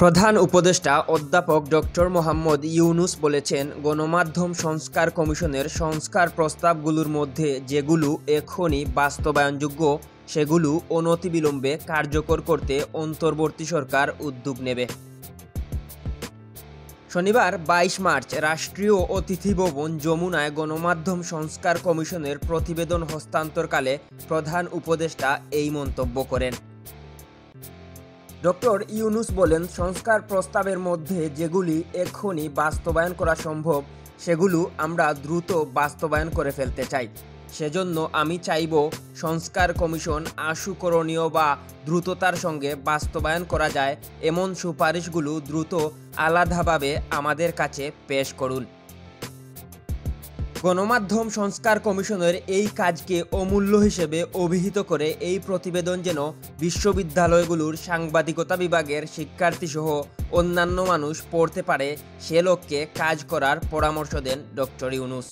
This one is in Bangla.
প্রধান উপদেষ্টা অধ্যাপক ডক্টর মোহাম্মদ ইউনূস বলেছেন, গণমাধ্যম সংস্কার কমিশনের সংস্কার প্রস্তাবগুলোর মধ্যে যেগুলো এখনই বাস্তবায়নযোগ্য সেগুলো অনতিবিলম্বে কার্যকর করতে অন্তর্বর্তী সরকার উদ্যোগ নেবে। শনিবার ২২ মার্চ রাষ্ট্রীয় অতিথি ভবন যমুনায় গণমাধ্যম সংস্কার কমিশনের প্রতিবেদন হস্তান্তরকালে প্রধান উপদেষ্টা এই মন্তব্য করেন। ডক্টর ইউনূস বলেন, সংস্কার প্রস্তাবের মধ্যে যেগুলি এখনই বাস্তবায়ন করা সম্ভব সেগুলো আমরা দ্রুত বাস্তবায়ন করে ফেলতে চাই। সেজন্য আমি চাইব সংস্কার কমিশন আশু করণীয় বা দ্রুততার সঙ্গে বাস্তবায়ন করা যায় এমন সুপারিশগুলো দ্রুত আলাদাভাবে আমাদের কাছে পেশ করুন। গণমাধ্যম সংস্কার কমিশনের এই কাজকে অমূল্য হিসেবে অভিহিত করে এই প্রতিবেদন যেন বিশ্ববিদ্যালয়গুলোর সাংবাদিকতা বিভাগের শিক্ষার্থীসহ অন্যান্য মানুষ পড়তে পারে সে লক্ষ্যে কাজ করার পরামর্শ দেন ডক্টর ইউনূস।